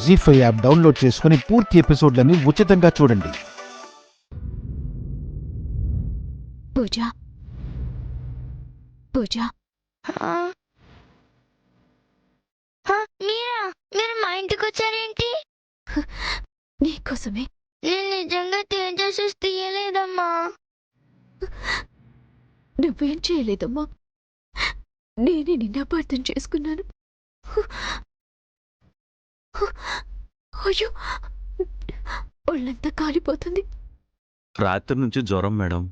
జీ5 app download చేసుకుని పూర్తి ఎపిసోడ్లని ఉచితంగా చూడండి. పూజ పూజ మీరా? మీరు మా ఇంటికి వచ్చారేంటి? నీకోసమే. నేను నిజంగా తేజస్సు తీయలేదమ్మా. నువ్వేం చేయలేదమ్మా. నేనే నిన్న అపార్థం చేసుకున్నాను. అయ్యో, ఒళ్ళంతా కాలిపోతుంది. రాత్రి నుంచి జ్వరం మేడం.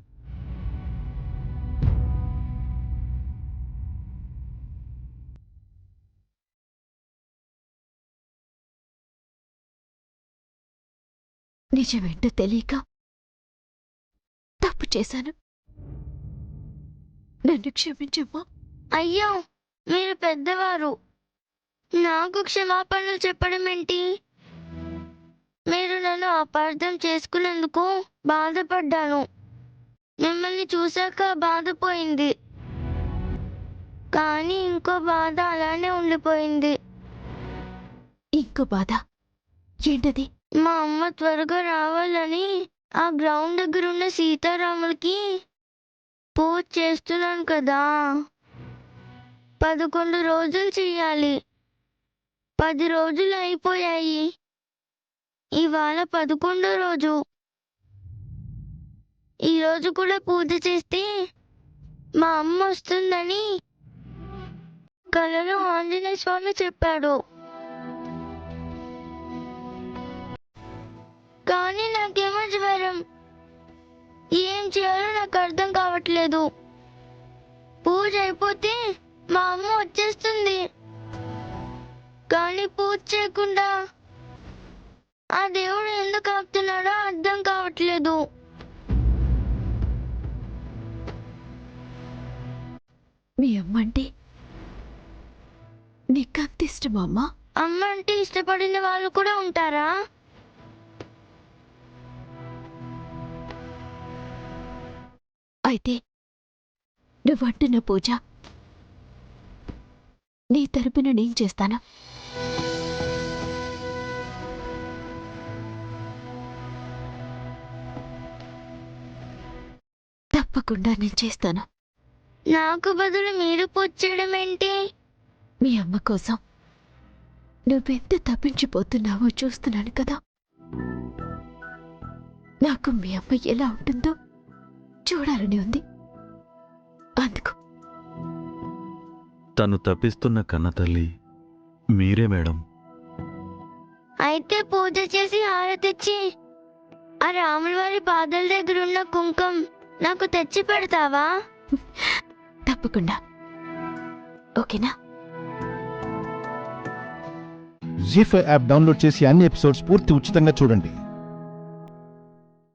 నిజమేంటో తెలియక తప్పు చేశాను. నన్ను క్షమించమ్మా. అయ్యో, మీరు పెద్దవారు, నాకు క్షమాపణలు చెప్పడం ఏంటి? మీరు నన్ను అపార్థం చేసుకున్నందుకు బాధపడ్డాను. మిమ్మల్ని చూశాక బాధపోయింది, కానీ ఇంకో బాధ అలానే ఉండిపోయింది. ఇంకో బాధ ఏంటది? మా అమ్మ త్వరగా రావాలని ఆ గ్రౌండ్ దగ్గర ఉన్న సీతారాములకి పూజ చేస్తున్నాను కదా. 11 రోజులు చెయ్యాలి. 10 రోజులు అయిపోయాయి. ఇవాళ 11వ రోజు. ఈరోజు కూడా పూజ చేస్తే మా అమ్మ వస్తుందని కలలో ఆంజనేయ స్వామి చెప్పాడు. కానీ నాకేమో జ్వరం. ఏం చేయాలో నాకు అర్థం కావట్లేదు. పూజ అయిపోతే మా అమ్మ వచ్చేస్తుంది, కానీ పూజ చేయకుండా ఆ దేవుడు ఎందుకు ఆపుతున్నాడో అర్థం కావట్లేదు. మీ అమ్మంటే నీకంత ఇష్టమా అమ్మా? అమ్మ అంటే ఇష్టపడిన వాళ్ళు కూడా ఉంటారా? అయితే నువ్వంటున్న పూజ నీ తరపున నేను చేస్తాను. తప్పకుండా నేను చేస్తాను. నాకు బదులు మీరు పూజ చేయడం ఏంటి? మీ అమ్మ కోసం నువ్వెంత తప్పించిపోతున్నావో చూస్తున్నాను కదా. నాకు మీ అమ్మ ఎలా ఉంటుందో చూడాలని ఉంది. అందుకు తను తప్పిస్తున్న కన్నతల్లి మీరే మేడం. అయితే పూజ చేసి హారతిచ్చి ఆ రాముల వారి పాదాల దగ్గర ఉన్న కుంకం నాకు తెచ్చి పెడతావా? తప్పకుండా. ఓకేనా? జీ5 యాప్ డౌన్లోడ్ చేసి అన్ని ఎపిసోడ్స్ పూర్తి ఉచితంగా చూడండి.